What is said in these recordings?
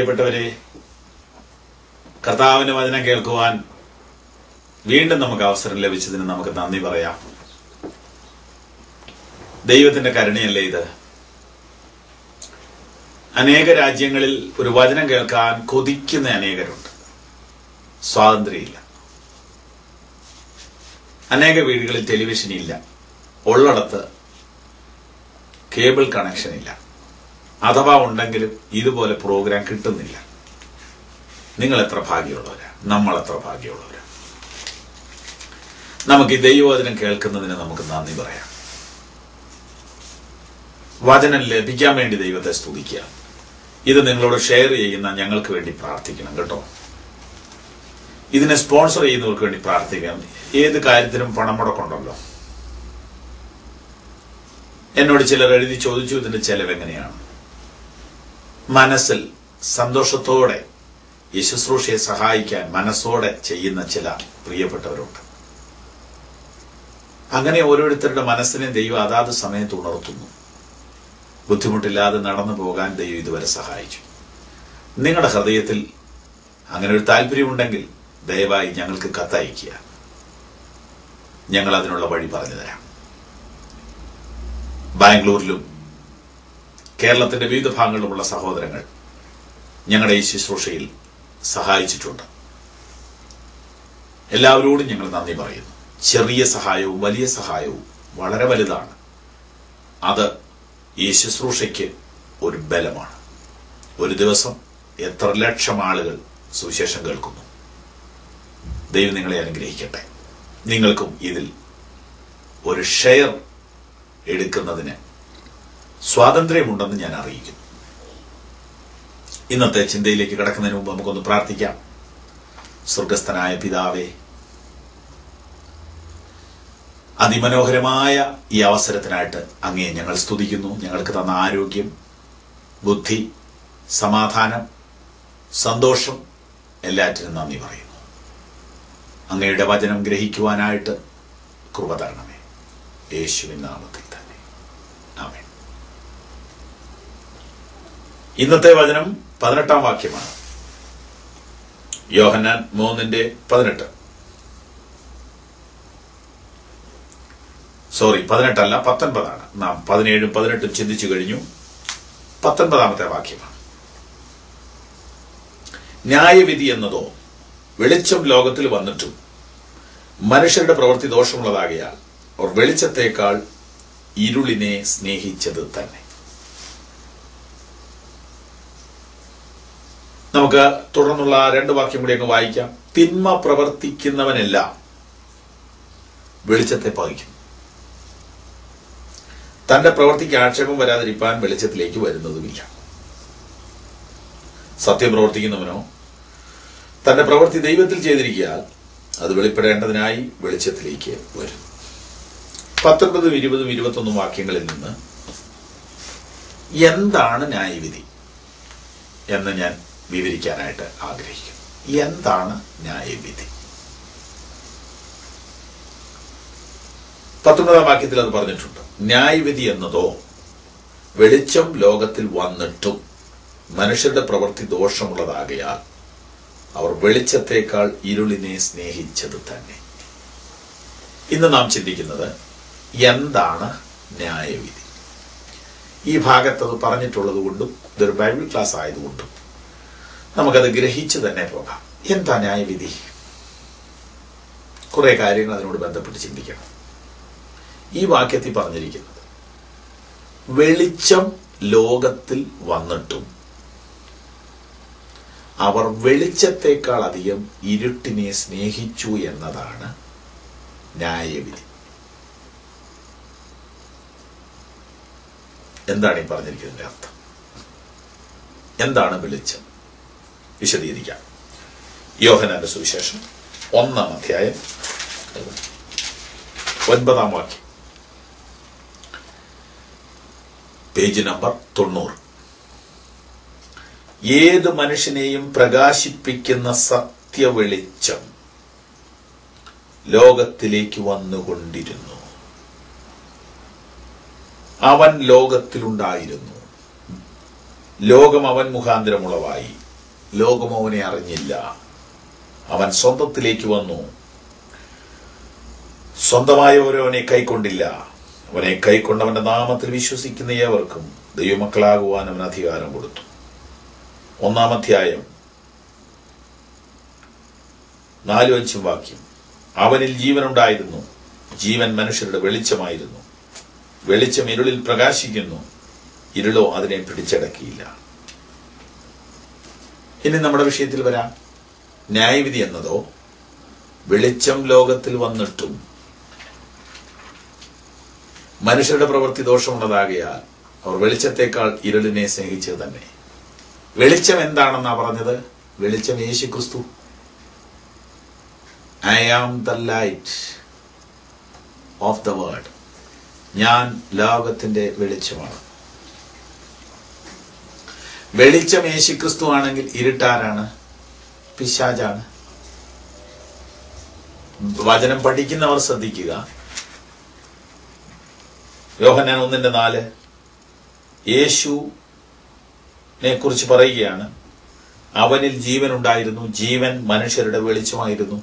പ്രിയപ്പെട്ടവരെ, കർത്താവിന്റെ വചനം കേൾക്കുവാൻ വീണ്ടും നമുക്ക് അവസരം ലഭിച്ചതിന് നമുക്ക് നന്ദി പറയാം. ദൈവത്തിന്റെ കരുണയല്ലേ ഇത്? അനേക രാജ്യങ്ങളിൽ ഒരു വചനം കേൾക്കാൻ കൊതിക്കുന്ന അനേകരുണ്ട്. സ്വാതന്ത്ര്യമില്ല. അനേക വീടുകളിൽ ടെലിവിഷൻ ഇല്ല. ഉള്ളിടത്ത് കേബിൾ കണക്ഷൻ ഇല്ല. അഥവാ ഉണ്ടെങ്കിലും ഇതുപോലെ പ്രോഗ്രാം കിട്ടുന്നില്ല. നിങ്ങൾ എത്ര ഭാഗ്യമുള്ളവരാ, നമ്മൾ എത്ര ഭാഗ്യമുള്ളവരാ. നമുക്ക് ഈ ദൈവവചനം കേൾക്കുന്നതിന് നമുക്ക് നന്ദി പറയാം. വചനം ലഭിക്കാൻ വേണ്ടി ദൈവത്തെ സ്തുതിക്കുക. ഇത് നിങ്ങളോട് ഷെയർ ചെയ്യുന്ന ഞങ്ങൾക്ക് വേണ്ടി പ്രാർത്ഥിക്കണം കേട്ടോ. ഇതിനെ സ്പോൺസർ ചെയ്യുന്നവർക്ക് വേണ്ടി പ്രാർത്ഥിക്കണം. ഏത് കാര്യത്തിനും പണം മുടക്കുണ്ടല്ലോ. എന്നോട് ചിലർ എഴുതി ചോദിച്ചു, ഇതിന്റെ ചെലവ് എങ്ങനെയാണ്? മനസ്സിൽ സന്തോഷത്തോടെ ഈ ശുശ്രൂഷയെ സഹായിക്കാൻ മനസ്സോടെ ചെയ്യുന്ന ചില പ്രിയപ്പെട്ടവരുണ്ട്. അങ്ങനെ ഓരോരുത്തരുടെ മനസ്സിനെ ദൈവം അതാത് സമയത്ത് ഉണർത്തുന്നു. ബുദ്ധിമുട്ടില്ലാതെ നടന്നു പോകാൻ ദൈവം ഇതുവരെ സഹായിച്ചു. നിങ്ങളുടെ ഹൃദയത്തിൽ അങ്ങനെ ഒരു താല്പര്യമുണ്ടെങ്കിൽ ദയവായി ഞങ്ങൾക്ക് കത്തയക്കുക. ഞങ്ങൾ അതിനുള്ള വഴി പറഞ്ഞു തരാം. ബാംഗ്ലൂരിലും കേരളത്തിന്റെ വിവിധ ഭാഗങ്ങളിലുമുള്ള സഹോദരങ്ങൾ ഞങ്ങളുടെ ഈ ശുശ്രൂഷയിൽ സഹായിച്ചിട്ടുണ്ട്. എല്ലാവരോടും ഞങ്ങൾ നന്ദി പറയുന്നു. ചെറിയ സഹായവും വലിയ സഹായവും വളരെ വലുതാണ്. അത് ഈ ശുശ്രൂഷയ്ക്ക് ഒരു ബലമാണ്. ഒരു ദിവസം എത്ര ലക്ഷം ആളുകൾ സുവിശേഷം കേൾക്കുന്നു. ദൈവം നിങ്ങളെ അനുഗ്രഹിക്കട്ടെ. നിങ്ങൾക്കും ഇതിൽ ഒരു ഷെയർ എടുക്കുന്നതിന് സ്വാതന്ത്ര്യമുണ്ടെന്ന് ഞാൻ അറിയിക്കുന്നു. ഇന്നത്തെ ചിന്തയിലേക്ക് കടക്കുന്നതിന് മുമ്പ് നമുക്കൊന്ന് പ്രാർത്ഥിക്കാം. സ്വർഗസ്ഥനായ പിതാവേ, അതിമനോഹരമായ ഈ അവസരത്തിനായിട്ട് അങ്ങയെ ഞങ്ങൾ സ്തുതിക്കുന്നു. ഞങ്ങൾക്ക് തന്ന ആരോഗ്യം, ബുദ്ധി, സമാധാനം, സന്തോഷം എല്ലാറ്റിനും നന്ദി പറയുന്നു. അങ്ങയുടെ വചനം ഗ്രഹിക്കുവാനായിട്ട് കൃപ തരണമേ. യേശുവിൻ നാമത്തിൽ തന്നെ ആമേൻ. ഇന്നത്തെ വചനം 18-ാം വാക്യമാണ്. യോഹന്നാൻ 3:18. 18 അല്ല, 19 നാം 17ഉം 18ഉം ചിന്തിച്ചു കഴിഞ്ഞു. 19-ാമത്തെ വാക്യമാണ്. ന്യായവിധി എന്നതോ വെളിച്ചം ലോകത്തിൽ വന്നിട്ടും മനുഷ്യരുടെ പ്രവൃത്തി ദോഷമുള്ളതാകയാൽ അവർ വെളിച്ചത്തേക്കാൾ ഇരുളിനെ സ്നേഹിച്ചത് തന്നെ. നമുക്ക് തുടർന്നുള്ള 2 വാക്യം കൂടി അങ്ങ് വായിക്കാം. തിന്മ പ്രവർത്തിക്കുന്നവനെല്ലാം വെളിച്ചത്തെ പകയ്ക്കും. തന്റെ പ്രവൃത്തിക്ക് ആക്ഷേപം വരാതിരിക്കാൻ വെളിച്ചത്തിലേക്ക് വരുന്നതുമില്ല. സത്യം പ്രവർത്തിക്കുന്നവനോ തന്റെ പ്രവൃത്തി ദൈവത്തിൽ ചെയ്തിരിക്കാൻ അത് വെളിപ്പെടേണ്ടതിനായി വെളിച്ചത്തിലേക്ക് വരും. 19, 20, 21 വാക്യങ്ങളിൽ നിന്ന് എന്താണ് ന്യായവിധി എന്ന് ഞാൻ വിവരിക്കാനായിട്ട് ആഗ്രഹിക്കുന്നു. എന്താണ് ന്യായവിധി? 19-ാം വാക്യത്തിൽ അത് പറഞ്ഞിട്ടുണ്ട്. ന്യായവിധി എന്നതോ വെളിച്ചം ലോകത്തിൽ വന്നിട്ടും മനുഷ്യരുടെ പ്രവൃത്തി ദോഷമുള്ളതാകയാൽ അവർ വെളിച്ചത്തേക്കാൾ ഇരുളിനെ സ്നേഹിച്ചത് തന്നെ. ഇന്ന് നാം ചിന്തിക്കുന്നത് എന്താണ് ന്യായവിധി. ഈ ഭാഗത്തത് പറഞ്ഞിട്ടുള്ളത് കൊണ്ടും ഇതൊരു ബൈബിൾ ക്ലാസ് ആയതുകൊണ്ടും നമുക്കത് ഗ്രഹിച്ച് തന്നെ പോകാം. എന്താ ന്യായവിധി? കുറെ കാര്യങ്ങൾ അതിനോട് ബന്ധപ്പെട്ട് ചിന്തിക്കണം. ഈ വാക്യത്തിൽ പറഞ്ഞിരിക്കുന്നത് വെളിച്ചം ലോകത്തിൽ വന്നിട്ടും അവർ വെളിച്ചത്തേക്കാൾ അധികം ഇരുട്ടിനെ സ്നേഹിച്ചു എന്നതാണ് ന്യായവിധി. എന്താണ് ഈ പറഞ്ഞിരിക്കുന്നതിന്റെ അർത്ഥം? എന്താണ് വെളിച്ചം? വിശദീകരിക്കാം. യോഹന്നാന്റെ സുവിശേഷം 1-ാം അധ്യായം 9-ാം വാക്യം, പേജ് നമ്പർ 90. ഏത് മനുഷ്യനെയും പ്രകാശിപ്പിക്കുന്ന സത്യവെളിച്ചം ലോകത്തിലേക്ക് വന്നുകൊണ്ടിരുന്നു. അവൻ ലോകത്തിലുണ്ടായിരുന്നു. ലോകം അവൻ മുഖാന്തരമുളവായി. ലോകം അവനെ അറിഞ്ഞില്ല. അവൻ സ്വന്തത്തിലേക്ക് വന്നു, സ്വന്തമായവരോ അവനെ കൈക്കൊണ്ടില്ല. അവനെ കൈക്കൊണ്ടവന്റെ നാമത്തിൽ വിശ്വസിക്കുന്ന ഏവർക്കും ദൈവമക്കളാകുവാൻ അവൻ അധികാരം കൊടുത്തു. 1-ാം അധ്യായം 4-5 വാക്യം. അവനിൽ ജീവനുണ്ടായിരുന്നു, ജീവൻ മനുഷ്യരുടെ വെളിച്ചമായിരുന്നു. വെളിച്ചം ഇരുളിൽ പ്രകാശിക്കുന്നു, ഇരുളോ അതിനെ പിടിച്ചടക്കിയില്ല. ഇനി നമ്മുടെ വിഷയത്തിൽ വരാം. ന്യായവിധി എന്നതോ, വെളിച്ചം ലോകത്തിൽ വന്നിട്ടും മനുഷ്യരുടെ പ്രവൃത്തി ദോഷമുള്ളതാകയാൽ അവർ വെളിച്ചത്തെക്കാൾ ഇരുളിനെ സ്നേഹിച്ചത് തന്നെ. വെളിച്ചം എന്താണെന്നാ പറഞ്ഞത്? വെളിച്ചം യേശുക്രിസ്തു. I am the light of the world. ഞാൻ ലോകത്തിന്റെ വെളിച്ചമാണ്. വെളിച്ചം യേശുക്രിസ്തു ആണെങ്കിൽ ഇരുട്ടാരാണ്? പിശാചാണ്. വചനം പഠിക്കുന്നവർ ശ്രദ്ധിക്കുക. യോഹന്നാൻ 1:4 യേശുവിനെ കുറിച്ച് പറയുകയാണ്, അവനിൽ ജീവൻ ഉണ്ടായിരുന്നു, ജീവൻ മനുഷ്യരുടെ വെളിച്ചമായിരുന്നു.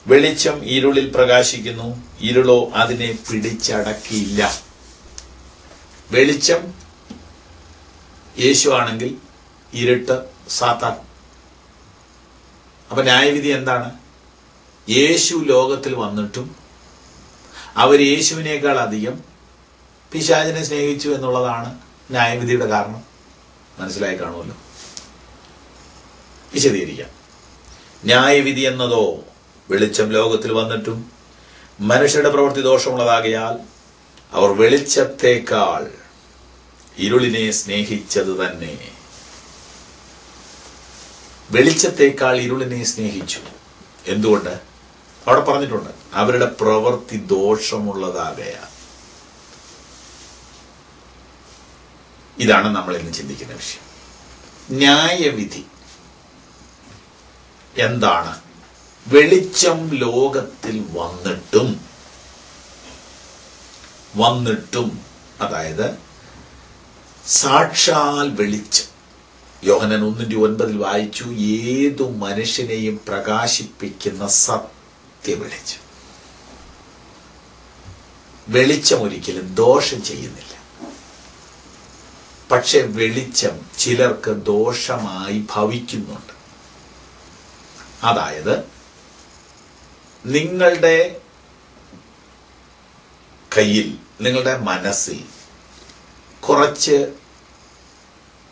വെളിച്ചം ഇരുളിൽ പ്രകാശിക്കുന്നു, ഇരുളോ അതിനെ പിടിച്ചടക്കിയില്ല. വെളിച്ചം യേശു ആണെങ്കിൽ ഇരുട്ട് സാത്താൻ. അപ്പൊ ന്യായവിധി എന്താണ്? യേശു ലോകത്തിൽ വന്നിട്ടും അവർ യേശുവിനേക്കാൾ അധികം പിശാചിനെ സ്നേഹിച്ചു എന്നുള്ളതാണ് ന്യായവിധിയുടെ കാരണം. മനസ്സിലായി കാണുമല്ലോ. വിശദീകരിക്കാം. ന്യായവിധി എന്നതോ, വെളിച്ചം ലോകത്തിൽ വന്നിട്ടും മനുഷ്യരുടെ പ്രവൃത്തി ദോഷമുള്ളതാകയാൽ അവർ വെളിച്ചത്തേക്കാൾ ഇരുളിനെ സ്നേഹിച്ചത് തന്നെ. വെളിച്ചത്തേക്കാൾ ഇരുളിനെ സ്നേഹിച്ചു. എന്തുകൊണ്ട്? അവിടെ പറഞ്ഞിട്ടുണ്ട്, അവരുടെ പ്രവൃത്തി ദോഷമുള്ളതാകയാൽ. ഇതാണ് നമ്മൾ ഇന്ന് ചിന്തിക്കുന്ന വിഷയം. ന്യായവിധി എന്താണ്? വെളിച്ചം ലോകത്തിൽ വന്നിട്ടും അതായത് സാക്ഷാൽ വെളിച്ചം. യോഹന്നാൻ 1:9 വായിച്ചു, ഏതു മനുഷ്യനെയും പ്രകാശിപ്പിക്കുന്ന സത്യവെളിച്ചം. വെളിച്ചം ഒരിക്കലും ദോഷം ചെയ്യുന്നില്ല. പക്ഷെ വെളിച്ചം ചിലർക്ക് ദോഷമായി ഭവിക്കുന്നുണ്ട്. അതായത് നിങ്ങളുടെ കയ്യിൽ, നിങ്ങളുടെ മനസ്സിൽ കുറച്ച്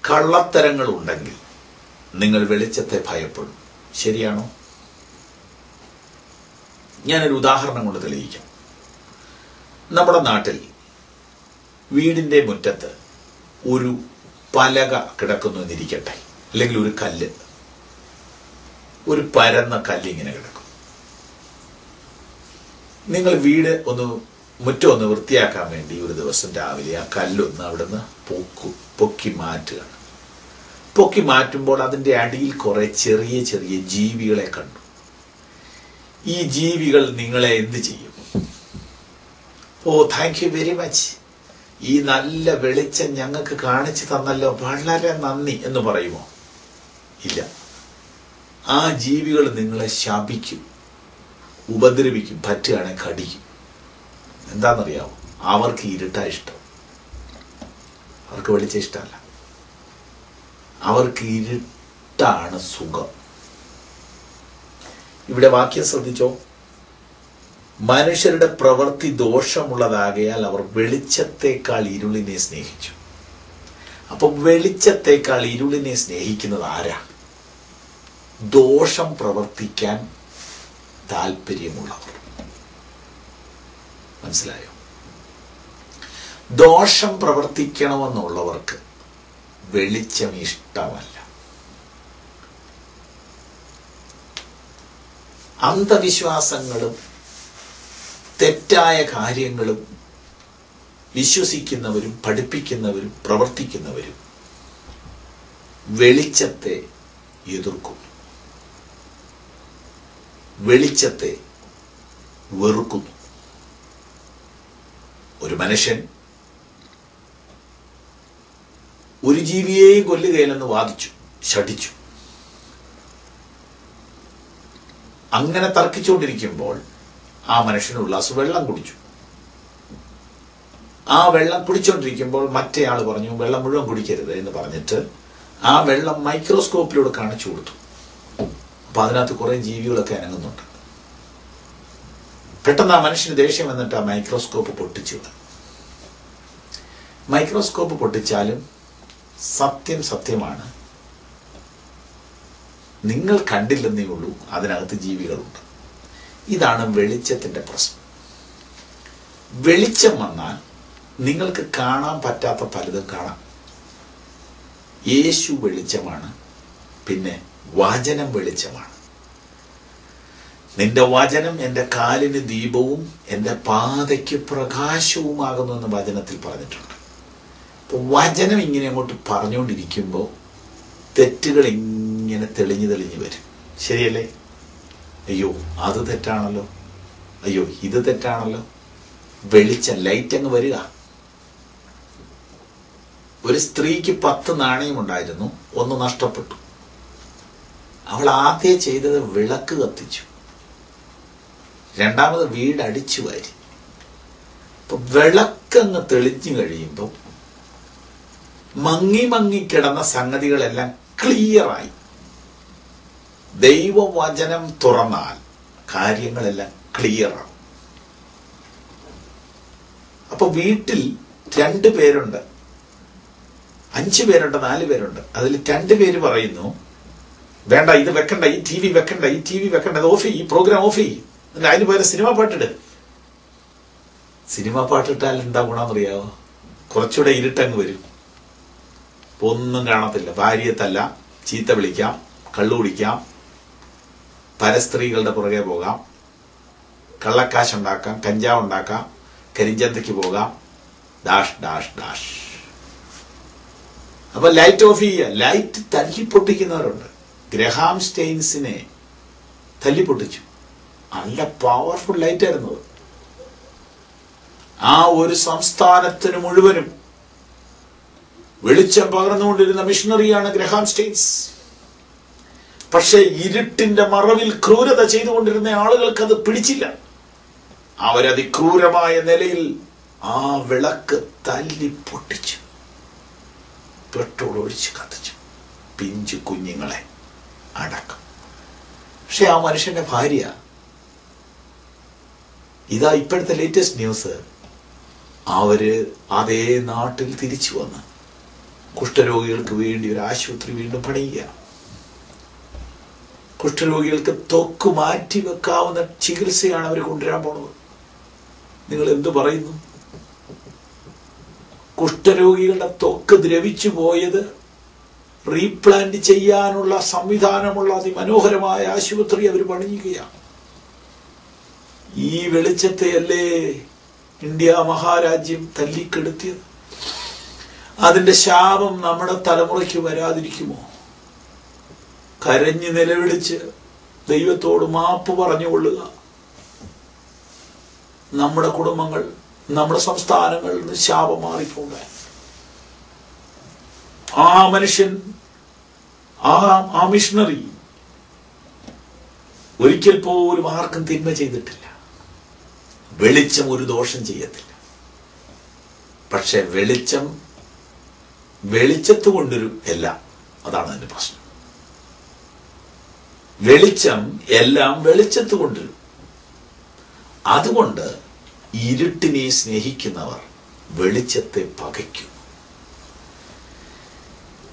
കള്ളത്തരങ്ങൾ ഉണ്ടെങ്കിൽ നിങ്ങൾ വെളിച്ചത്തെ ഭയപ്പെടും. ശരിയാണോ? ഞാനൊരു ഉദാഹരണം കൊണ്ട് തെളിയിക്കാം. നമ്മുടെ നാട്ടിൽ വീടിന്റെ മുറ്റത്ത് ഒരു പലക കിടക്കുന്നു എന്നിരിക്കട്ടെ, അല്ലെങ്കിൽ ഒരു കല്ല്, ഒരു പരന്ന കല്ലിങ്ങനെ കിടക്കും. നിങ്ങൾ വീട് മുറ്റം ഒന്ന് വൃത്തിയാക്കാൻ വേണ്ടി ഒരു ദിവസം രാവിലെ ആ കല്ലൊന്ന് അവിടുന്ന് പൊക്കി മാറ്റുകയാണ്. പൊക്കി മാറ്റുമ്പോൾ അതിൻ്റെ അടിയിൽ കുറെ ചെറിയ ചെറിയ ജീവികളെ കണ്ടു. ഈ ജീവികൾ നിങ്ങളെ എന്ത് ചെയ്യും? ഓ, താങ്ക് യു വെരി മച്ച്, ഈ നല്ല വെളിച്ചം ഞങ്ങൾക്ക് കാണിച്ചു തന്നല്ലോ, വളരെ നന്ദി എന്ന് പറയുമോ? ഇല്ല. ആ ജീവികൾ നിങ്ങളെ ശപിക്കും, ഉപദ്രവിക്കും, പറ്റുകയാണെങ്കിൽ കടിക്കും. എന്താണെന്നറിയാമോ? അവർക്ക് ഇരുട്ടാ ഇഷ്ടം, അവർക്ക് വെളിച്ചം ഇഷ്ടമല്ല. അവർക്ക് ഇരുട്ടാണ് സുഖം. ഇവിടെ വാക്യം ശ്രദ്ധിച്ചോ, മനുഷ്യരുടെ പ്രവൃത്തി ദോഷമുള്ളതാകയാൽ അവർ വെളിച്ചത്തേക്കാൾ ഇരുളിനെ സ്നേഹിച്ചു. അപ്പൊ വെളിച്ചത്തേക്കാൾ ഇരുളിനെ സ്നേഹിക്കുന്നത് ആരാ? ദോഷം പ്രവർത്തിക്കാൻ താല്പര്യമുള്ളവർ. മനസ്സിലായോ? ദോഷം പ്രവർത്തിക്കണമെന്നുള്ളവർക്ക് വെളിച്ചം ഇഷ്ടമല്ല. അന്ധവിശ്വാസങ്ങളും തെറ്റായ കാര്യങ്ങളും വിശ്വസിക്കുന്നവരും പഠിപ്പിക്കുന്നവരും പ്രവർത്തിക്കുന്നവരും വെളിച്ചത്തെ എതിർക്കും, വെളിച്ചത്തെ വെറുക്കുന്നു. ഒരു മനുഷ്യൻ ഒരു ജീവിയെയും കൊല്ലുകയില്ലെന്ന് വാദിച്ചു, ശഠിച്ചു. അങ്ങനെ തർക്കിച്ചുകൊണ്ടിരിക്കുമ്പോൾ ആ മനുഷ്യൻ ഒരു ഗ്ലാസ് വെള്ളം കുടിച്ചു. ആ വെള്ളം കുടിച്ചുകൊണ്ടിരിക്കുമ്പോൾ മറ്റേ ആൾ പറഞ്ഞു വെള്ളം മുഴുവൻ കുടിക്കരുത് എന്ന് പറഞ്ഞിട്ട് ആ വെള്ളം മൈക്രോസ്കോപ്പിലൂടെ കാണിച്ചു കൊടുത്തു. അപ്പൊ അതിനകത്ത് കുറെ ജീവികളൊക്കെ അനങ്ങുന്നുണ്ട്. പെട്ടെന്ന് ആ മനുഷ്യന് ദേഷ്യം വന്നിട്ട് ആ മൈക്രോസ്കോപ്പ് പൊട്ടിച്ചു. മൈക്രോസ്കോപ്പ് പൊട്ടിച്ചാലും സത്യം സത്യമാണ്. നിങ്ങൾ കണ്ടില്ലെന്നേ ഉള്ളൂ, അതിനകത്ത് ജീവികളുണ്ട്. ഇതാണ് വെളിച്ചത്തിന്റെ പ്രശ്നം. വെളിച്ചം വന്നാൽ നിങ്ങൾക്ക് കാണാൻ പറ്റാത്ത പലതും കാണാം. യേശു വെളിച്ചമാണ്, പിന്നെ വചനം വെളിച്ചമാണ്. നിന്റെ വചനം എൻ്റെ കാലിന് ദീപവും എൻ്റെ പാതയ്ക്ക് പ്രകാശവുമാകുന്നു എന്ന് വചനത്തിൽ പറഞ്ഞിട്ടുണ്ട്. അപ്പോൾ വചനം ഇങ്ങനെ അങ്ങോട്ട് പറഞ്ഞുകൊണ്ടിരിക്കുമ്പോൾ തെറ്റുകൾ ഇങ്ങനെ തെളിഞ്ഞു തെളിഞ്ഞു വരും. ശരിയല്ലേ? അയ്യോ അത് തെറ്റാണല്ലോ, അയ്യോ ഇത് തെറ്റാണല്ലോ. വെളിച്ചം, ലൈറ്റ് അങ്ങ് വരിക. ഒരു സ്ത്രീക്ക് 10 നാണയമുണ്ടായിരുന്നു, 1 നഷ്ടപ്പെട്ടു. അവൾ ആദ്യം ചെയ്തത് വിളക്ക് കത്തിച്ചു, രണ്ടാമത് വീട് അടിച്ചു വാരി. അപ്പൊ വിളക്കങ്ങ് തെളിഞ്ഞു കഴിയുമ്പോൾ മങ്ങി മങ്ങി കിടന്ന സംഗതികളെല്ലാം ക്ലിയറായി. ദൈവവചനം തുറന്നാൽ കാര്യങ്ങളെല്ലാം ക്ലിയറാണ്. അപ്പൊ വീട്ടിൽ 2 പേരുണ്ട്, 5 പേരുണ്ട്, 4 പേരുണ്ട്. അതിൽ 2 പേര് പറയുന്നു വേണ്ട, ഇത് വെക്കണ്ട, ഈ TV വെക്കണ്ട, ഈ TV വെക്കണ്ട, ഇത് ഓഫ് ചെയ്യും, ഈ പ്രോഗ്രാം ഓഫ് ചെയ്യും, അതിന് പകരം സിനിമ പാട്ടിട്. സിനിമ പാട്ടിട്ടാൽ എന്താ ഗുണമെന്നറിയാവോ? കുറച്ചുകൂടെ ഇരുട്ടങ്ങ് വരും, ഒന്നും കാണത്തില്ല. ഭാര്യയെ തല്ല, ചീത്ത വിളിക്കാം, കള്ളു കുടിക്കാം, പരസ്ത്രീകളുടെ പുറകെ പോകാം, കള്ളക്കാശുണ്ടാക്കാം, കഞ്ചാവ് ഉണ്ടാക്കാം, കരിഞ്ചന്തയ്ക്ക് പോകാം, ഡാഷ് ഡാഷ് ഡാഷ്. അപ്പൊ ലൈറ്റ് ഓഫ് ചെയ്യുക. ലൈറ്റ് തല്ലിപ്പൊട്ടിക്കുന്നവരുണ്ട്. ഗ്രഹാം സ്റ്റെയിൻസിനെ തല്ലിപ്പൊട്ടിച്ചു. നല്ല പവർഫുൾ ലൈറ്റ് ആയിരുന്നു. ആ ഒരു സംസ്ഥാനത്തിന് മുഴുവനും വെളിച്ചം പകർന്നുകൊണ്ടിരുന്ന മിഷണറിയാണ് ഗ്രഹാം സ്റ്റെയിൻസ്. പക്ഷെ ഇരുട്ടിന്റെ മറവിൽ ക്രൂരത ചെയ്തുകൊണ്ടിരുന്ന ആളുകൾക്ക് അത് പിടിച്ചില്ല. അവരതിക്രൂരമായ നിലയിൽ ആ വിളക്ക് തല്ലി പൊട്ടിച്ചു, പെട്രോൾ ഒഴിച്ച് കത്തിച്ചു, പിഞ്ചു കുഞ്ഞുങ്ങളെ അടക്കം. പക്ഷെ ആ മനുഷ്യന്റെ ഭാര്യ, ഇതാ ഇപ്പോഴത്തെ ലേറ്റസ്റ്റ് ന്യൂസ്, അവര് അതേ നാട്ടിൽ തിരിച്ചു വന്ന് കുഷ്ഠരോഗികൾക്ക് വേണ്ടി ഒരു ആശുപത്രി വീണ്ടും പണിയുക. കുഷ്ഠരോഗികൾക്ക് ത്വക്ക് മാറ്റി വെക്കാവുന്ന ചികിത്സയാണ് അവർ കൊണ്ടുവരാൻ പോണത്. നിങ്ങൾ എന്തു പറയുന്നു? കുഷ്ഠരോഗികളുടെ ത്വക്ക് ദ്രവിച്ചു പോയത് റീപ്ലാന്റ് ചെയ്യാനുള്ള സംവിധാനമുള്ള അതിമനോഹരമായ ആശുപത്രി അവർ പണിയുകയാണ്. ഈ വെളിച്ചത്തെയല്ലേ ഇന്ത്യ മഹാരാജ്യം തല്ലിക്കെടുത്തിയത്? അതിന്റെ ശാപം നമ്മുടെ തലമുറയ്ക്ക് വരാതിരിക്കുമോ? കരഞ്ഞ് നിലവിളിച്ച് ദൈവത്തോട് മാപ്പ് പറഞ്ഞുകൊള്ളുക. നമ്മുടെ കുടുംബങ്ങൾ, നമ്മുടെ സംസ്ഥാനങ്ങളിൽ നിന്ന് ശാപം മാറിപ്പോകാൻ. ആ മനുഷ്യൻ, ആ മിഷണറി ഒരിക്കൽ പോലും ആർക്കും തിന്മ ചെയ്തിട്ടില്ല. വെളിച്ചം ഒരു ദോഷം ചെയ്യത്തില്ല. പക്ഷെ വെളിച്ചത്ത് കൊണ്ടൊരു എല്ലാം, അതാണ് അതിന്റെ പ്രശ്നം. വെളിച്ചം എല്ലാം വെളിച്ചത്ത് കൊണ്ടുവരും. അതുകൊണ്ട് ഇരുട്ടിനെ സ്നേഹിക്കുന്നവർ വെളിച്ചത്തെ പകയ്ക്കും.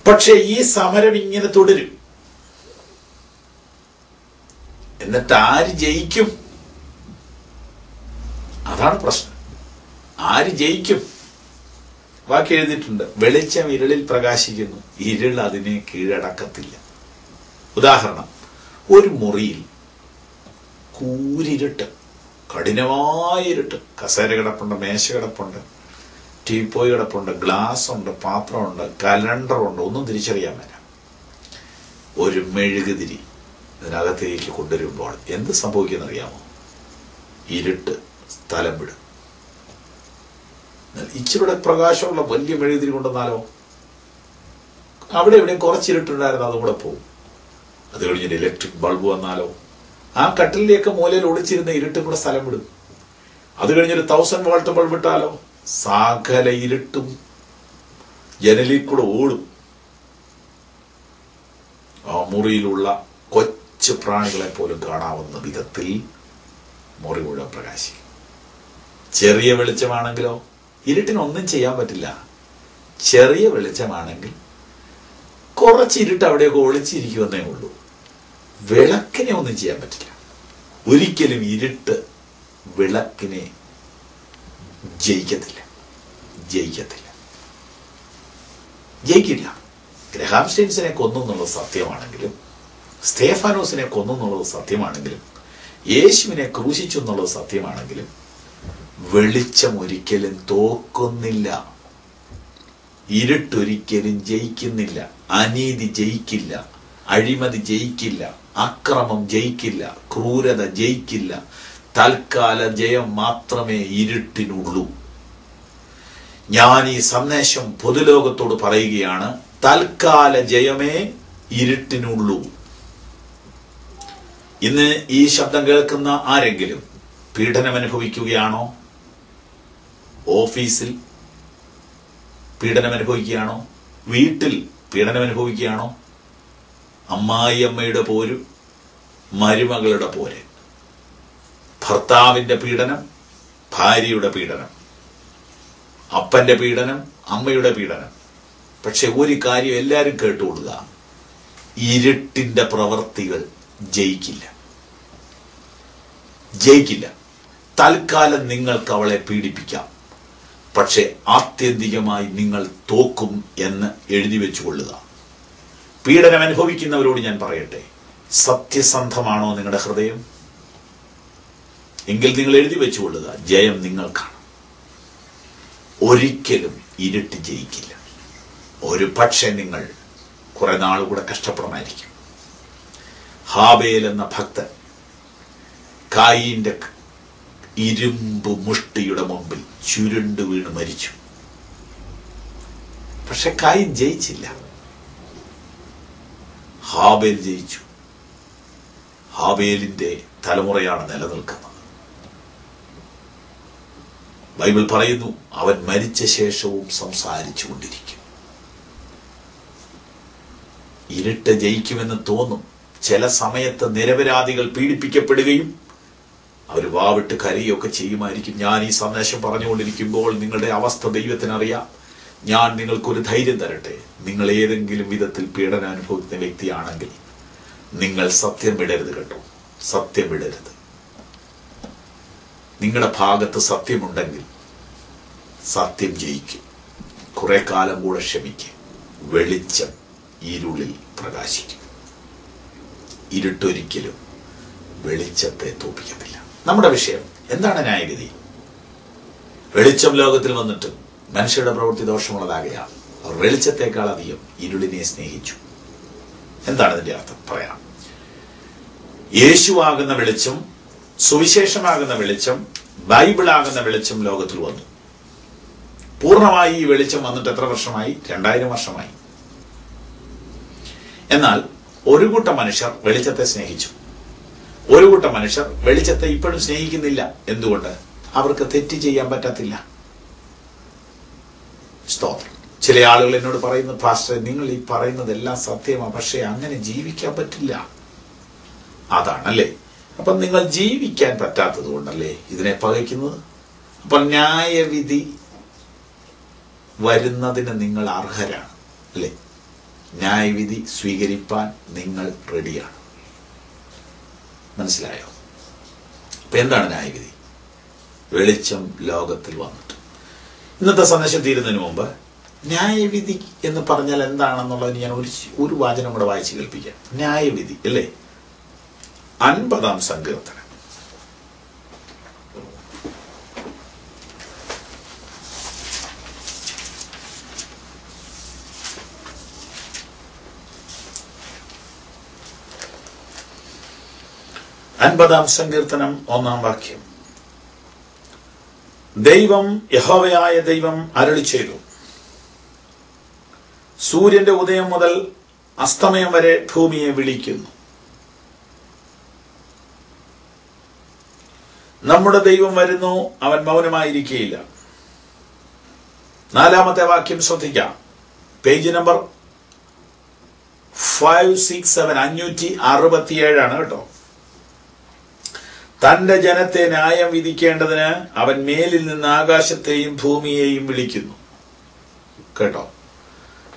പക്ഷെ ഈ സമരം ഇങ്ങനെ തുടരും. എന്നിട്ട് ആര് ജയിക്കും? അതാണ് പ്രശ്നം. ആര് ജയിക്കും? ബാക്കി എഴുതിയിട്ടുണ്ട്, വെളിച്ചം ഇരുളിൽ പ്രകാശിക്കുന്നു, ഇരുൾ അതിനെ കീഴടക്കത്തില്ല. ഉദാഹരണം, ഒരു മുറിയിൽ കൂരിരുട്ട്, കഠിനമായ ഇരുട്ട്, കസേര കിടപ്പുണ്ട്, മേശ കിടപ്പുണ്ട്, ടീപ്പോയി കിടപ്പുണ്ട്, ഗ്ലാസ് ഉണ്ട്, പാത്രമുണ്ട്, കലണ്ടറുണ്ട്, ഒന്നും തിരിച്ചറിയാൻ പറ്റാം. ഒരു മെഴുകുതിരി ഇതിനകത്തേക്ക് കൊണ്ടുവരുമ്പോൾ എന്ത് സംഭവിക്കുന്നറിയാമോ? ഇരുട്ട് സ്ഥലം വിടും. ഇച്ചിരിയുടെ പ്രകാശമുള്ള വലിയ മെഴുകുതിരി കൊണ്ടുവന്നാലോ അവിടെ എവിടെയും കുറച്ചിരുട്ടുണ്ടായിരുന്നു, അതും കൂടെ പോകും. അത് കഴിഞ്ഞൊരു ഇലക്ട്രിക് ബൾബ് വന്നാലോ ആ കട്ടിലേക്ക് മൂലയിൽ ഒളിച്ചിരുന്ന ഇരുട്ടും കൂടെ സ്ഥലം വിടും. അത് കഴിഞ്ഞൊരു 1000 വോൾട്ട് ബൾബ് ഇട്ടാലോ സകല ഇരുട്ടും ജനലിൽ കൂടെ ഓടും. ആ മുറിയിലുള്ള കൊച്ചു പ്രാണികളെ പോലും കാണാവുന്ന വിധത്തിൽ മുറി മുഴുവൻ പ്രകാശിക്കും. ചെറിയ വെളിച്ചമാണെങ്കിലോ ഇരുട്ടിനൊന്നും ചെയ്യാൻ പറ്റില്ല. ചെറിയ വെളിച്ചമാണെങ്കിൽ കുറച്ച് ഇരുട്ട് അവിടെയൊക്കെ ഒളിച്ചിരിക്കുമെന്നേ ഉള്ളൂ. വിളക്കിനെ ഒന്നും ചെയ്യാൻ പറ്റില്ല. ഒരിക്കലും ഇരുട്ട് വിളക്കിനെ ജയിക്കത്തില്ല. ഗ്രഹാം സ്റ്റെയിൻസിനെ കൊന്നു എന്നുള്ളത് സത്യമാണെങ്കിലും, സ്തേഫാനോസിനെ കൊന്നു എന്നുള്ളത് സത്യമാണെങ്കിലും, യേശുവിനെ ക്രൂശിച്ചു എന്നുള്ളത് സത്യമാണെങ്കിലും, വെളിച്ചം ഒരിക്കലും തോക്കുന്നില്ല. ഇരുട്ടൊരിക്കലും ജയിക്കുന്നില്ല. അനീതി ജയിക്കില്ല, അഴിമതി ജയിക്കില്ല, അക്രമം ജയിക്കില്ല, ക്രൂരത ജയിക്കില്ല. തൽക്കാല ജയം മാത്രമേ ഇരുട്ടിനുള്ളൂ. ഞാൻ ഈ സന്ദേശം പൊതുലോകത്തോട് പറയുകയാണ്. തൽക്കാല ജയമേ ഇരുട്ടിനുള്ളൂ. ഇന്ന് ഈ ശബ്ദം കേൾക്കുന്ന ആരെങ്കിലും പീഡനം അനുഭവിക്കുകയാണോ? ഓഫീസിൽ പീഡനം അനുഭവിക്കുകയാണോ? വീട്ടിൽ പീഡനം അനുഭവിക്കുകയാണോ? അമ്മായിയമ്മയുടെ പോര്, മരുമകളുടെ പോര്, ഭർത്താവിന്റെ പീഡനം, ഭാര്യയുടെ പീഡനം, അപ്പന്റെ പീഡനം, അമ്മയുടെ പീഡനം. പക്ഷെ ഒരു കാര്യം എല്ലാവരും കേട്ടുകൊള്ളുക, ഇരുട്ടിന്റെ പ്രവൃത്തികൾ ജയിക്കില്ല. തൽക്കാലം നിങ്ങൾക്ക് അവളെ പീഡിപ്പിക്കാം, പക്ഷെ ആത്യന്തികമായി നിങ്ങൾ തോക്കും എന്ന് എഴുതി വെച്ചുകൊള്ളുക. പീഡനം അനുഭവിക്കുന്നവരോട് ഞാൻ പറയട്ടെ, സത്യസന്ധമാണോ നിങ്ങളുടെ ഹൃദയം? എങ്കിൽ നിങ്ങൾ എഴുതി വെച്ചുകൊള്ളുക, ജയം നിങ്ങൾക്കാണ്. ഒരിക്കലും ഇരുട്ട് ജയിക്കില്ല. ഒരു പക്ഷേ നിങ്ങൾ കുറെ നാളുകൂടെ കഷ്ടപ്പെടണമായിരിക്കും. ഹാബേൽ എന്ന ഭക്തൻ കായീന്റെ ഇരുമ്പ് മുഷ്ടിയുടെ മുമ്പിൽ ചുരുണ്ടു വീണ് മരിച്ചു. പക്ഷെ കായീൻ ജയിച്ചില്ല, ഹാബേൽ ജയിച്ചു. ഹാബേലിന്റെ തലമുറയാണ് നിലനിൽക്കുന്നത്. ബൈബിൾ പറയുന്നു, അവൻ മരിച്ച ശേഷവും സംസാരിച്ചു കൊണ്ടിരിക്കും. ഇരുട്ട് ജയിക്കുമെന്ന് തോന്നും. ചില സമയത്ത് നിരപരാധികൾ പീഡിപ്പിക്കപ്പെടുകയും അവർ വാവിട്ട് കരയൊക്കെ ചെയ്യുമായിരിക്കും. ഞാൻ ഈ സന്ദേശം പറഞ്ഞുകൊണ്ടിരിക്കുമ്പോൾ നിങ്ങളുടെ അവസ്ഥ ദൈവത്തിനറിയാം. ഞാൻ നിങ്ങൾക്കൊരു ധൈര്യം തരട്ടെ. നിങ്ങൾ ഏതെങ്കിലും വിധത്തിൽ പീഡനം അനുഭവിക്കുന്ന വ്യക്തിയാണെങ്കിൽ നിങ്ങൾ സത്യം വിടരുത് കേട്ടോ. സത്യം വിടരുത്. നിങ്ങളുടെ ഭാഗത്ത് സത്യമുണ്ടെങ്കിൽ സത്യം ജയിക്കും. കുറെ കാലം കൂടെ ക്ഷമിക്കും. വെളിച്ചം ഇരുളിൽ പ്രകാശിക്കും. ഇരുട്ടൊരിക്കലും വെളിച്ചത്തെ തോൽപ്പിക്കത്തില്ല. നമ്മുടെ വിഷയം എന്താണ്? ന്യായവിധി. വെളിച്ചം ലോകത്തിൽ വന്നിട്ട് മനുഷ്യരുടെ പ്രവൃത്തി ദോഷമുള്ളതാകയാൽ അവർ വെളിച്ചത്തെക്കാൾ അധികം ഇരുളിനെ സ്നേഹിച്ചു. എന്താണ് ഇതിന്റെ അർത്ഥം? പറയാം. യേശുവാകുന്ന വെളിച്ചം, സുവിശേഷമാകുന്ന വെളിച്ചം, ബൈബിളാകുന്ന വെളിച്ചം ലോകത്തിൽ വന്നു. പൂർണ്ണമായി ഈ വെളിച്ചം വന്നിട്ട് എത്ര വർഷമായി? 2000 വർഷമായി. എന്നാൽ ഒരു കൂട്ടം മനുഷ്യർ വെളിച്ചത്തെ സ്നേഹിച്ചു. ഒരു കൂട്ടം മനുഷ്യർ വെളിച്ചത്തെ ഇപ്പോഴും സ്നേഹിക്കുന്നില്ല. എന്തുകൊണ്ട്? അവർക്ക് തെറ്റ് ചെയ്യാൻ പറ്റത്തില്ല. സ്തോത്രം. ചില ആളുകൾ എന്നോട് പറയുന്നു, പാസ്റ്റർ നിങ്ങൾ ഈ പറയുന്നതെല്ലാം സത്യമാണ്, പക്ഷെ അങ്ങനെ ജീവിക്കാൻ പറ്റില്ല. അതാണല്ലേ. അപ്പം നിങ്ങൾ ജീവിക്കാൻ പറ്റാത്തത് കൊണ്ടല്ലേ ഇതിനെ പകയ്ക്കുന്നത്. അപ്പൊ ന്യായവിധി വരുന്നതിന് നിങ്ങൾ അർഹരാണ് അല്ലേ? ന്യായവിധി സ്വീകരിപ്പാൻ നിങ്ങൾ റെഡിയാണ്. മനസ്സിലായോ? അപ്പൊ എന്താണ് ന്യായവിധി? വെളിച്ചം ലോകത്തിൽ വന്നിട്ട്. ഇന്നത്തെ സന്ദേശം തീരുന്നതിന് മുമ്പ് ന്യായവിധി എന്ന് പറഞ്ഞാൽ എന്താണെന്നുള്ളത് ഞാൻ ഒരു വാചനം കൂടെ വായിച്ച് കേൾപ്പിക്കാം. ന്യായവിധി അല്ലേ? 50-ാം സങ്കീർത്തനം. അൻപതാം സങ്കീർത്തനം 1-ാം വാക്യം. ദൈവം, യഹോവയായ ദൈവം അരുളി ചെയ്തു, സൂര്യന്റെ ഉദയം മുതൽ അസ്തമയം വരെ ഭൂമിയെ വിളിക്കുന്നു. നമ്മുടെ ദൈവം വരുന്നു, അവൻ മൗനമായിരിക്കുകയില്ല. 4-ാമത്തെ വാക്യം ശ്രദ്ധിക്കാം. പേജ് നമ്പർ 567 567 കേട്ടോ. തന്റെ ജനത്തെ ന്യായം വിധിക്കേണ്ടതിന് അവൻ മേലിൽ നിന്ന് ആകാശത്തെയും ഭൂമിയെയും വിളിക്കുന്നു. കേട്ടോ,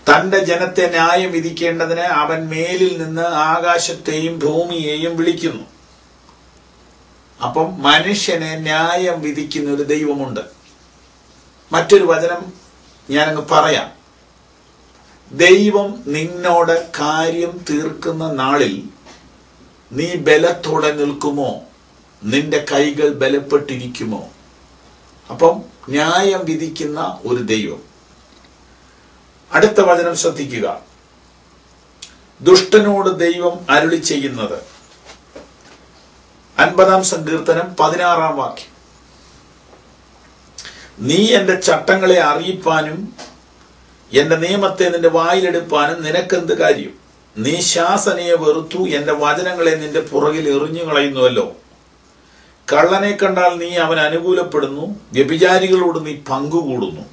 തന്റെ ജനത്തെ ന്യായം വിധിക്കേണ്ടതിന് അവൻ മേലിൽ നിന്ന് ആകാശത്തെയും ഭൂമിയെയും വിളിക്കുന്നു. അപ്പം മനുഷ്യനെ ന്യായം വിധിക്കുന്ന ഒരു ദൈവമുണ്ട്. മറ്റൊരു വചനം ഞാനങ്ങ് പറയാം. ദൈവം നിന്നോട് കാര്യം തീർക്കുന്ന നാളിൽ നീ ബലത്തോടെ നിൽക്കുമോ? നിന്റെ കൈകൾ ബലപ്പെട്ടിരിക്കുമോ? അപ്പം ന്യായം വിധിക്കുന്ന ഒരു ദൈവം. അടുത്ത വചനം ശ്രദ്ധിക്കുക. ദുഷ്ടനോട് ദൈവം അരുളി ചെയ്യുന്നത് 50-ാം സങ്കീർത്തനം 16-ാം വാക്യം. നീ എന്റെ ചട്ടങ്ങളെ അറിയിപ്പാനും എന്റെ നിയമത്തെ നിന്റെ വായിലെടുപ്പാനും നിനക്കെന്ത് കാര്യം? നീ ശാസനയെ വെറുത്തു, എന്റെ വചനങ്ങളെ നിന്റെ പുറകിൽ എറിഞ്ഞു കളയുന്നുവല്ലോ. കള്ളനെ കണ്ടാൽ നീ അവൻ അനുകൂലപ്പെടുന്നു, വ്യഭിചാരികളോട് നീ പങ്കുകൂടുന്നു.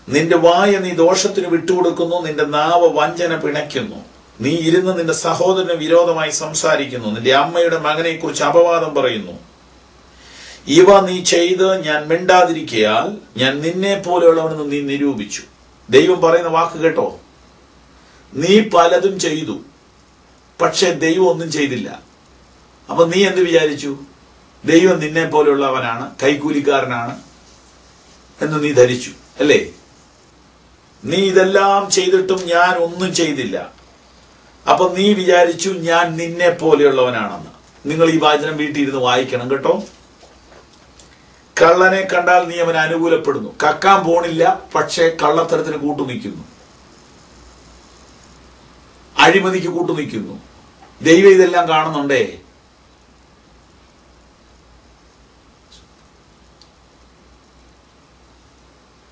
നിന്റെ വായ നീ ദോഷത്തിന് വിട്ടുകൊടുക്കുന്നു, നിന്റെ നാവ് വഞ്ചന പിണയ്ക്കുന്നു. നീ ഇരുന്ന് നിന്റെ സഹോദരന് വിരോധമായി സംസാരിക്കുന്നു, നിന്റെ അമ്മയുടെ മകനെ കുറിച്ച് അപവാദം പറയുന്നു. ഇവ നീ ചെയ്ത് ഞാൻ മിണ്ടാതിരിക്കയാൽ ഞാൻ നിന്നെ പോലെയുള്ളവനെന്ന് നീ നിരൂപിച്ചു. ദൈവം പറയുന്ന വാക്ക് കേട്ടോ. നീ പലതും ചെയ്തു, പക്ഷെ ദൈവം ഒന്നും ചെയ്തില്ല. അപ്പൊ നീ എന്ത് വിചാരിച്ചു? ദൈവം നിന്നെ പോലെയുള്ളവനാണ്, കൈക്കൂലിക്കാരനാണ് എന്ന് നീ ധരിച്ചു അല്ലേ? നീ ഇതെല്ലാം ചെയ്തിട്ടും ഞാൻ ഒന്നും ചെയ്തില്ല. അപ്പൊ നീ വിചാരിച്ചു ഞാൻ നിന്നെ പോലെയുള്ളവനാണെന്ന്. നിങ്ങൾ ഈ വാചനം വീട്ടിൽ ഇരുന്ന് വായിക്കണം കേട്ടോ. കള്ളനെ കണ്ടാൽ നീ അവൻ അനുകൂലപ്പെടുന്നു. കക്കാൻ പോണില്ല, പക്ഷെ കള്ളത്തരത്തിന് കൂട്ടുനിൽക്കുന്നു, അഴിമതിക്ക് കൂട്ടുനിൽക്കുന്നു. ദൈവം ഇതെല്ലാം കാണുന്നുണ്ടേ.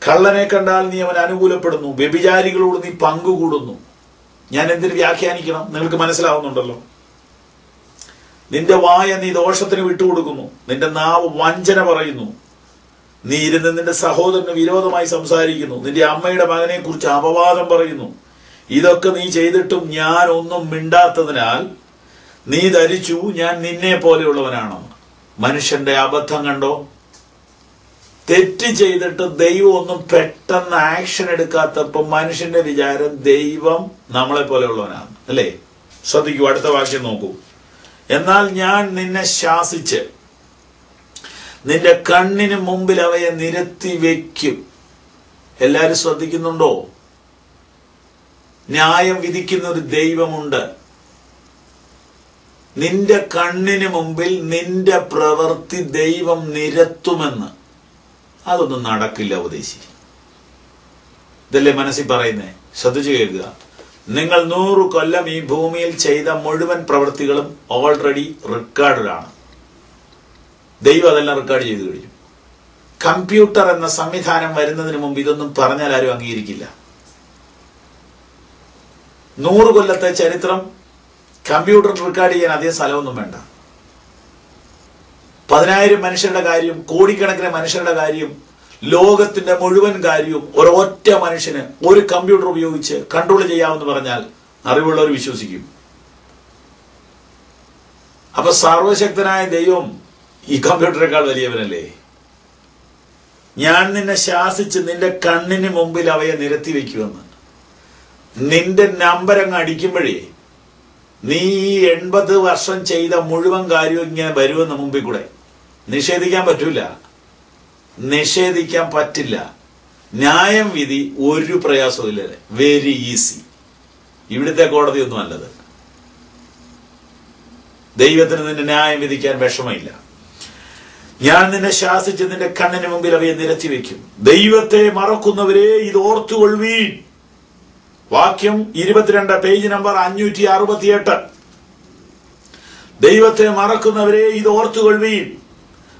കള്ളനെ കണ്ടാൽ നീ അവൻ അനുകൂലപ്പെടുന്നു, വ്യഭിചാരികളോട് നീ പങ്കുകൂടുന്നു. ഞാൻ എന്തിന് വ്യാഖ്യാനിക്കണം? നിങ്ങൾക്ക് മനസ്സിലാവുന്നുണ്ടല്ലോ. നിന്റെ വായ നീ ദോഷത്തിന് വിട്ടുകൊടുക്കുന്നു, നിന്റെ നാവ് വഞ്ചന പറയുന്നു. നീ ഇരുന്ന് നിന്റെ സഹോദരന് വിരോധമായി സംസാരിക്കുന്നു, നിന്റെ അമ്മയുടെ മകനെ കുറിച്ച് അപവാദം പറയുന്നു. ഇതൊക്കെ നീ ചെയ്തിട്ടും ഞാൻ ഒന്നും മിണ്ടാത്തതിനാൽ നീ ധരിച്ചു ഞാൻ നിന്നെ പോലെയുള്ളവനാണെന്ന്. മനുഷ്യന്റെ അബദ്ധം കണ്ടോ? തെറ്റ് ചെയ്തിട്ട് ദൈവം ഒന്നും പെട്ടെന്ന് ആക്ഷൻ എടുക്കാത്തപ്പോ മനുഷ്യന്റെ വിചാരം ദൈവം നമ്മളെ പോലെയുള്ളവനാണ് അല്ലേ? ശ്രദ്ധിക്കൂ, അടുത്ത വാക്യം നോക്കൂ. എന്നാൽ ഞാൻ നിന്നെ ശാസിച്ച് നിന്റെ കണ്ണിന് മുമ്പിൽ അവയെ നിരത്തി വെക്കും. എല്ലാരും ശ്രദ്ധിക്കുന്നുണ്ടോ? ന്യായം വിധിക്കുന്ന ഒരു ദൈവമുണ്ട്. നിന്റെ കണ്ണിന് മുമ്പിൽ നിന്റെ പ്രവൃത്തി ദൈവം നിരത്തുമെന്ന്. അതൊന്നും നടക്കില്ല ഉപദേശി. ഇതല്ലേ മനസ്സിൽ പറയുന്നേ? ശ്രദ്ധിച്ചു കേൾക്കുക. നിങ്ങൾ 100 കൊല്ലം ഈ ഭൂമിയിൽ ചെയ്ത മുഴുവൻ പ്രവൃത്തികളും ഓൾറെഡി റെക്കോർഡാണ്. ദൈവം അതെല്ലാം റെക്കോർഡ് ചെയ്ത് കഴിഞ്ഞു. കമ്പ്യൂട്ടർ എന്ന സംവിധാനം വരുന്നതിന് മുമ്പ് ഇതൊന്നും പറഞ്ഞാൽ ആരും അംഗീകരിക്കില്ല. 100 കൊല്ലത്തെ ചരിത്രം കമ്പ്യൂട്ടർ റെക്കോർഡ് ചെയ്യാൻ അധികം സ്ഥലമൊന്നും വേണ്ട. 10,000 മനുഷ്യരുടെ കാര്യം, കോടിക്കണക്കിന് മനുഷ്യരുടെ കാര്യം, ലോകത്തിന്റെ മുഴുവൻ കാര്യവും ഒരൊറ്റ മനുഷ്യന് ഒരു കമ്പ്യൂട്ടർ ഉപയോഗിച്ച് കൺട്രോൾ ചെയ്യാമെന്ന് പറഞ്ഞാൽ അറിവുള്ളവർ വിശ്വസിക്കും. അപ്പൊ സർവശക്തനായ ദൈവം ഈ കമ്പ്യൂട്ടറേക്കാൾ വലിയവനല്ലേ? ഞാൻ നിന്നെ ശാസിച്ച് നിന്റെ കണ്ണിന് മുമ്പിൽ അവയെ നിരത്തി വെക്കുമെന്ന്. നിന്റെ നമ്പർ അങ്ങ് അടിക്കുമ്പോഴേ നീ 80 വർഷം ചെയ്ത മുഴുവൻ കാര്യവും ഇങ്ങനെ വരുമെന്ന് മുമ്പിൽ കൂടെ. നിഷേധിക്കാൻ പറ്റൂല, നിഷേധിക്കാൻ പറ്റില്ല. ന്യായം വിധി ഒരു പ്രയാസവും ഇല്ല, വെരി ഈസി. ഇവിടുത്തെ കോടതി ഒന്നും അല്ലത്. ദൈവത്തിന് നിന്റെ ന്യായം വിധിക്കാൻ വിഷമമില്ല. ഞാൻ നിന്നെ ശാസിച്ച് നിന്റെ കണ്ണിന് മുമ്പിൽ അവയെ നിരത്തി വെക്കും. ദൈവത്തെ മറക്കുന്നവരെ ഇത് ഓർത്തുകൊള്ളുവീൻ. വാക്യം 22, പേജ് നമ്പർ 568. ദൈവത്തെ മറക്കുന്നവരെ ഇത് ഓർത്തുകൊള്ളുവീൻ,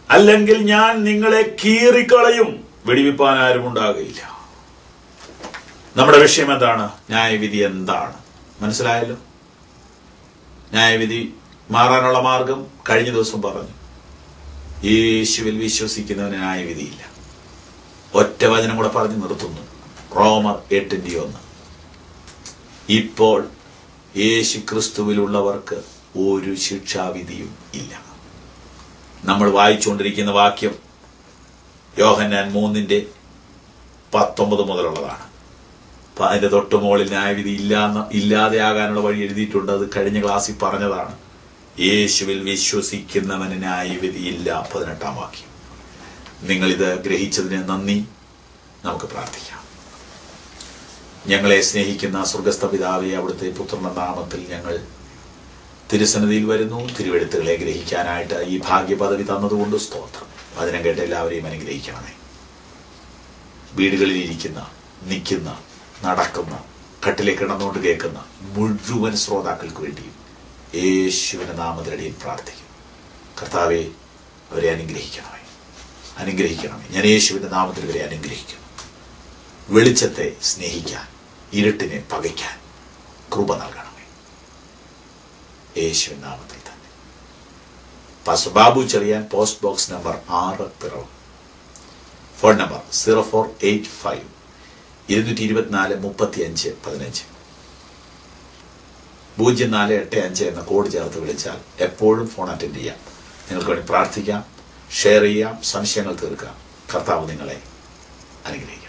അല്ലെങ്കിൽ ഞാൻ നിങ്ങളെ കീറിക്കളയും, വെടിവെപ്പാൻ ആരും ഉണ്ടാകുകയില്ല. നമ്മുടെ വിഷയം എന്താണ്? ന്യായവിധി എന്താണ്? മനസ്സിലായല്ലോ? ന്യായവിധി മാറാനുള്ള മാർഗം കഴിഞ്ഞ ദിവസം പറഞ്ഞു, യേശുവിൽ വിശ്വസിക്കുന്നവന് ന്യായവിധിയില്ല. ഒറ്റ വചനം കൂടെ പറഞ്ഞ് നിർത്തുന്നു, റോമർ 8:1. ഇപ്പോൾ യേശു ക്രിസ്തുവിലുള്ളവർക്ക് ഒരു ശിക്ഷാവിധിയും ഇല്ല. നമ്മൾ വായിച്ചുകൊണ്ടിരിക്കുന്ന വാക്യം യോഹന്നാൻ 3:19 മുതലുള്ളതാണ്. അതിന്റെ തൊട്ടുമുകളിൽ ന്യായവിധി ഇല്ലാതെയാകാനുള്ള വഴി എഴുതിയിട്ടുണ്ട്. അത് കഴിഞ്ഞ ക്ലാസ്സിൽ പറഞ്ഞതാണ്. യേശുവിൽ വിശ്വസിക്കുന്നവന് ന്യായവിധിയില്ല, 18-ാം വാക്യം. നിങ്ങളിത് ഗ്രഹിച്ചതിന് നന്ദി. നമുക്ക് പ്രാർത്ഥിക്കാം. ഞങ്ങളെ സ്നേഹിക്കുന്ന സ്വർഗസ്ഥ പിതാവേ, അവിടുത്തെ പുത്രന്റെ നാമത്തിൽ ഞങ്ങൾ തിരുസന്നിധിയിൽ വരുന്നു. തിരുവെഴുത്തുകളെ ഗ്രഹിക്കാനായിട്ട് ഈ ഭാഗ്യപദവി തന്നതുകൊണ്ട് സ്തോത്രം. വചനം കേട്ട് എല്ലാവരെയും അനുഗ്രഹിക്കണമേ. വീടുകളിൽ ഇരിക്കുന്ന, നിൽക്കുന്ന, നടക്കുന്ന, കട്ടിലെ കിടന്നുകൊണ്ട് കേൾക്കുന്ന മുഴുവൻ ശ്രോതാക്കൾക്ക് വേണ്ടിയും യേശുവിന്റെ നാമത്തിലടിയിൽ പ്രാർത്ഥിക്കും. കർത്താവെ, അവരെ അനുഗ്രഹിക്കണമേ. ഞാൻ യേശുവിന്റെ നാമത്തിൽ ഇവരെ അനുഗ്രഹിക്കുന്നു. വെളിച്ചത്തെ സ്നേഹിക്കാൻ, ഇരുട്ടിനെ പകയ്ക്കാൻ കൃപ നൽകണമേ. യേശുവിന്റെ നാമത്തിൽ തന്നെ. Pastor Babu Cherian, post box number 6, Piravom. Phone number 0485-224-35-15 0485 എന്ന കോഡ് ചേർത്ത് വിളിച്ചാൽ എപ്പോഴും ഫോൺ അറ്റൻഡ് ചെയ്യാം. നിങ്ങൾക്ക് വേണ്ടി പ്രാർത്ഥിക്കാം, ഷെയർ ചെയ്യാം, സംശയങ്ങൾ തീർക്കാം. കർത്താവ് നിങ്ങളെ അനുഗ്രഹിക്കും.